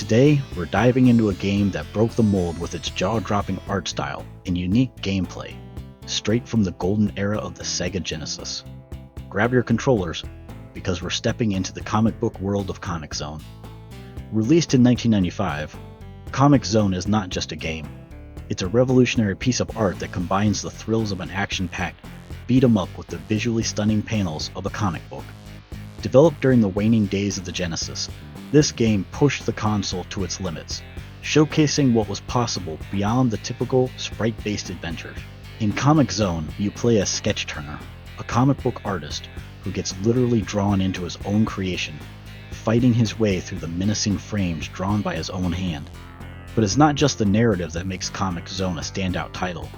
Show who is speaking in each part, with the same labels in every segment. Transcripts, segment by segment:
Speaker 1: Today, we're diving into a game that broke the mold with its jaw-dropping art style and unique gameplay, straight from the golden era of the Sega Genesis. Grab your controllers, because we're stepping into the comic book world of Comix Zone. Released in 1995, Comix Zone is not just a game. It's a revolutionary piece of art that combines the thrills of an action-packed beat-em-up with the visually stunning panels of a comic book. Developed during the waning days of the Genesis, this game pushed the console to its limits, showcasing what was possible beyond the typical sprite-based adventures. In Comix Zone, you play as Sketch Turner, a comic book artist who gets literally drawn into his own creation, fighting his way through the menacing frames drawn by his own hand. But it's not just the narrative that makes Comix Zone a standout title.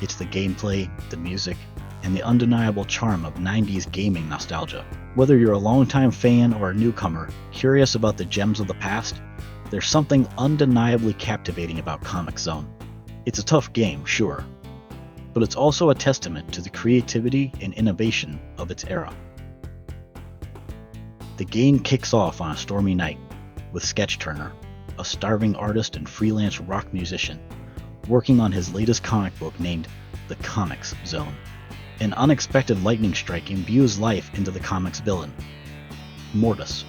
Speaker 1: It's the gameplay, the music, and the undeniable charm of 90s gaming nostalgia. Whether you're a longtime fan or a newcomer curious about the gems of the past, there's something undeniably captivating about Comix Zone. It's a tough game, sure, but it's also a testament to the creativity and innovation of its era. The game kicks off on a stormy night, with Sketch Turner, a starving artist and freelance rock musician, working on his latest comic book named The Comix Zone. An unexpected lightning strike imbues life into the comic's villain, Mortis,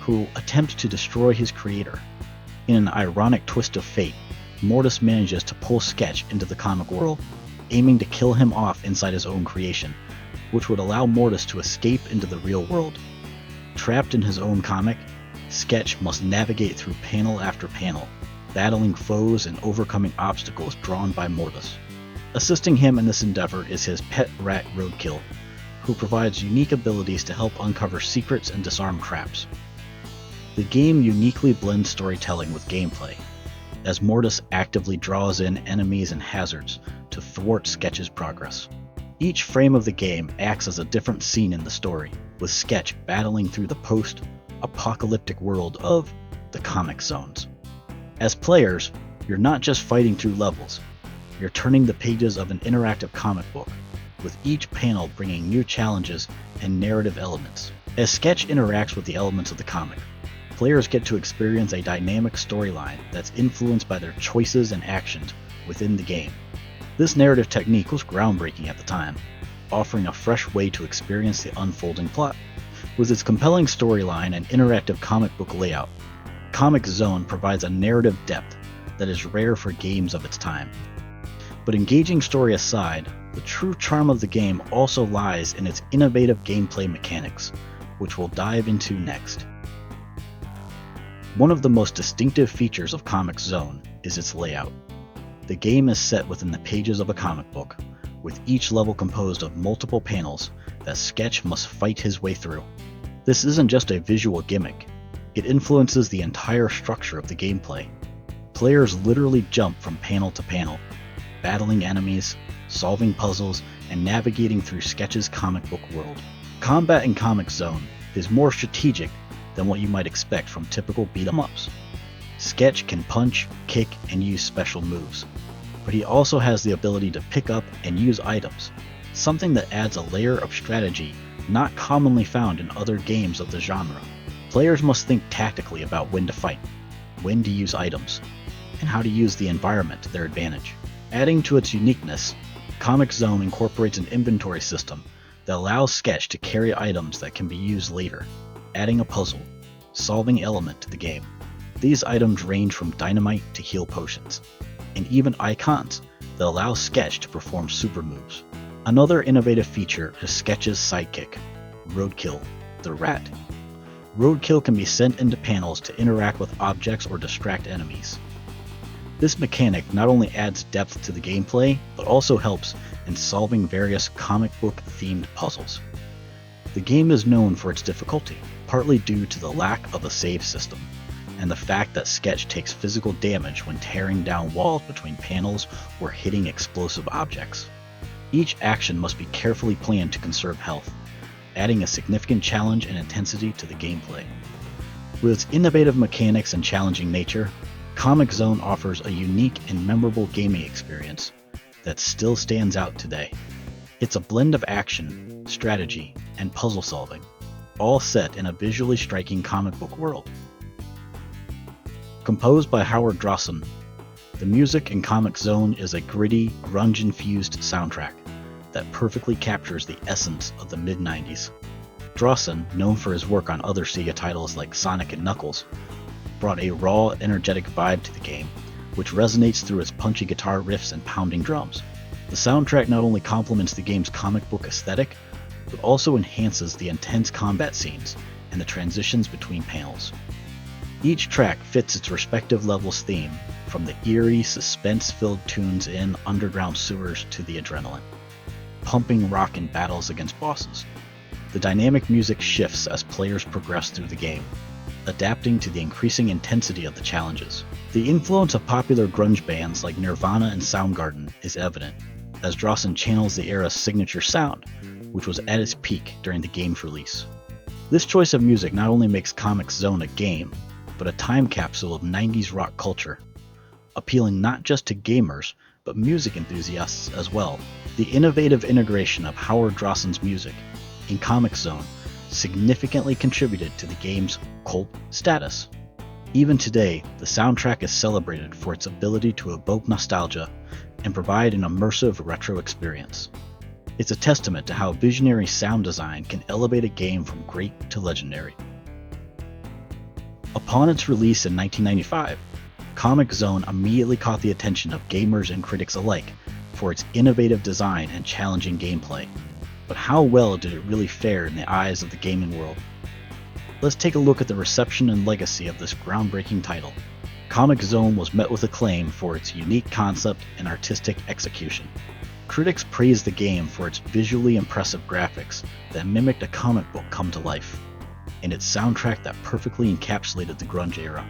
Speaker 1: who attempts to destroy his creator. In an ironic twist of fate, Mortis manages to pull Sketch into the comic world, aiming to kill him off inside his own creation, which would allow Mortis to escape into the real world. Trapped in his own comic, Sketch must navigate through panel after panel, battling foes and overcoming obstacles drawn by Mortis. Assisting him in this endeavor is his pet rat Roadkill, who provides unique abilities to help uncover secrets and disarm traps. The game uniquely blends storytelling with gameplay, as Mortis actively draws in enemies and hazards to thwart Sketch's progress. Each frame of the game acts as a different scene in the story, with Sketch battling through the post-apocalyptic world of the Comix Zones. As players, you're not just fighting through levels, you're turning the pages of an interactive comic book, with each panel bringing new challenges and narrative elements. As Sketch interacts with the elements of the comic, players get to experience a dynamic storyline that's influenced by their choices and actions within the game. This narrative technique was groundbreaking at the time, offering a fresh way to experience the unfolding plot. With its compelling storyline and interactive comic book layout, Comix Zone provides a narrative depth that is rare for games of its time. But engaging story aside, the true charm of the game also lies in its innovative gameplay mechanics, which we'll dive into next. One of the most distinctive features of Comix Zone is its layout. The game is set within the pages of a comic book, with each level composed of multiple panels that Sketch must fight his way through. This isn't just a visual gimmick, it influences the entire structure of the gameplay. Players literally jump from panel to panel, battling enemies, solving puzzles, and navigating through Sketch's comic book world. Combat in Comix Zone is more strategic than what you might expect from typical beat-em-ups. Sketch can punch, kick, and use special moves, but he also has the ability to pick up and use items, something that adds a layer of strategy not commonly found in other games of the genre. Players must think tactically about when to fight, when to use items, and how to use the environment to their advantage. Adding to its uniqueness, Comix Zone incorporates an inventory system that allows Sketch to carry items that can be used later, adding a puzzle-solving element to the game. These items range from dynamite to heal potions, and even icons that allow Sketch to perform super moves. Another innovative feature is Sketch's sidekick, Roadkill, the rat. Roadkill can be sent into panels to interact with objects or distract enemies. This mechanic not only adds depth to the gameplay, but also helps in solving various comic book-themed puzzles. The game is known for its difficulty, partly due to the lack of a save system, and the fact that Sketch takes physical damage when tearing down walls between panels or hitting explosive objects. Each action must be carefully planned to conserve health, adding a significant challenge and intensity to the gameplay. With its innovative mechanics and challenging nature, Comix Zone offers a unique and memorable gaming experience that still stands out today. It's a blend of action, strategy, and puzzle solving, all set in a visually striking comic book world. Composed by Howard Drossen, the music in Comix Zone is a gritty, grunge-infused soundtrack that perfectly captures the essence of the mid-90s. Drossen, known for his work on other Sega titles like Sonic and Knuckles, brought a raw, energetic vibe to the game, which resonates through its punchy guitar riffs and pounding drums. The soundtrack not only complements the game's comic book aesthetic, but also enhances the intense combat scenes and the transitions between panels. Each track fits its respective level's theme, from the eerie, suspense-filled tunes in underground sewers to the adrenaline, pumping rock in battles against bosses. The dynamic music shifts as players progress through the game, adapting to the increasing intensity of the challenges. The influence of popular grunge bands like Nirvana and Soundgarden is evident, as Drossen channels the era's signature sound, which was at its peak during the game's release. This choice of music not only makes Comix Zone a game, but a time capsule of 90s rock culture, appealing not just to gamers, but music enthusiasts as well. The innovative integration of Howard Drossen's music in Comix Zone significantly contributed to the game's cult status. Even today, the soundtrack is celebrated for its ability to evoke nostalgia and provide an immersive retro experience. It's a testament to how visionary sound design can elevate a game from great to legendary. Upon its release in 1995, Comix Zone immediately caught the attention of gamers and critics alike for its innovative design and challenging gameplay. But how well did it really fare in the eyes of the gaming world? Let's take a look at the reception and legacy of this groundbreaking title. Comix Zone was met with acclaim for its unique concept and artistic execution. Critics praised the game for its visually impressive graphics that mimicked a comic book come to life, and its soundtrack that perfectly encapsulated the grunge era.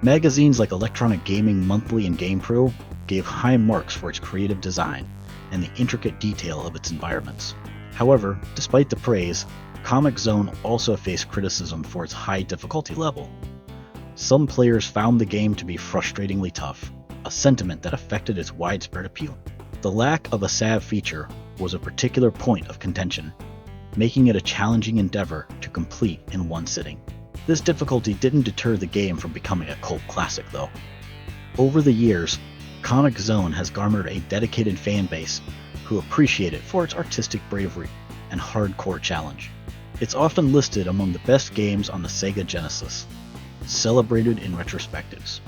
Speaker 1: Magazines like Electronic Gaming Monthly and GamePro gave high marks for its creative design and the intricate detail of its environments. However, despite the praise, Comix Zone also faced criticism for its high difficulty level. Some players found the game to be frustratingly tough, a sentiment that affected its widespread appeal. The lack of a salve feature was a particular point of contention, making it a challenging endeavor to complete in one sitting. This difficulty didn't deter the game from becoming a cult classic, though. Over the years, Comix Zone has garnered a dedicated fan base who appreciate it for its artistic bravery and hardcore challenge. It's often listed among the best games on the Sega Genesis, celebrated in retrospectives,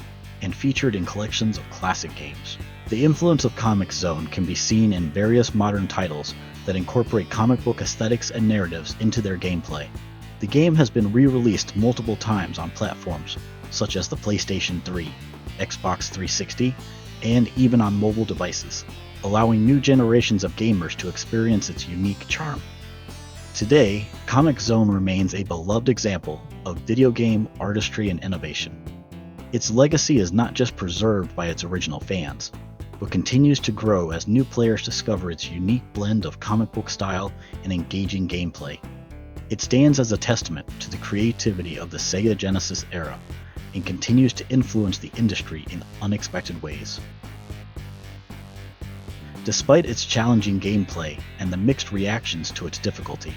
Speaker 1: and featured in collections of classic games. The influence of Comix Zone can be seen in various modern titles that incorporate comic book aesthetics and narratives into their gameplay. The game has been re-released multiple times on platforms such as the PlayStation 3, Xbox 360, and even on mobile devices, allowing new generations of gamers to experience its unique charm. Today, Comix Zone remains a beloved example of video game artistry and innovation. Its legacy is not just preserved by its original fans, but continues to grow as new players discover its unique blend of comic book style and engaging gameplay. It stands as a testament to the creativity of the Sega Genesis era and continues to influence the industry in unexpected ways. Despite its challenging gameplay and the mixed reactions to its difficulty,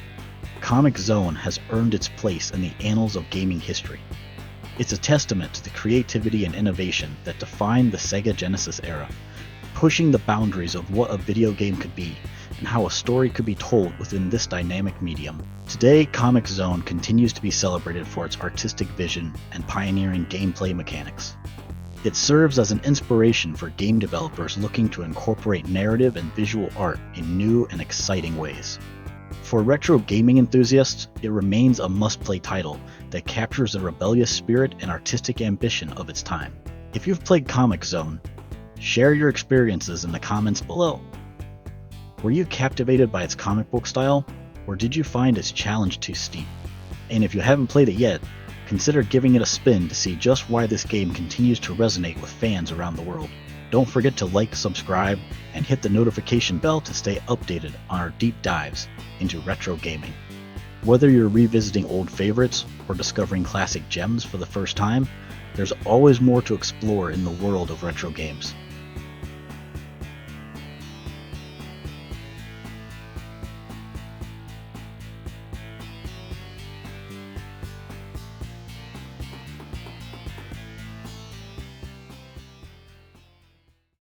Speaker 1: Comix Zone has earned its place in the annals of gaming history. It's a testament to the creativity and innovation that defined the Sega Genesis era, pushing the boundaries of what a video game could be and how a story could be told within this dynamic medium. Today, Comix Zone continues to be celebrated for its artistic vision and pioneering gameplay mechanics. It serves as an inspiration for game developers looking to incorporate narrative and visual art in new and exciting ways. For retro gaming enthusiasts, it remains a must-play title that captures the rebellious spirit and artistic ambition of its time. If you've played Comix Zone, share your experiences in the comments below. Were you captivated by its comic book style, or did you find its challenge too steep? And if you haven't played it yet, consider giving it a spin to see just why this game continues to resonate with fans around the world. Don't forget to like, subscribe, and hit the notification bell to stay updated on our deep dives into retro gaming. Whether you're revisiting old favorites or discovering classic gems for the first time, there's always more to explore in the world of retro games.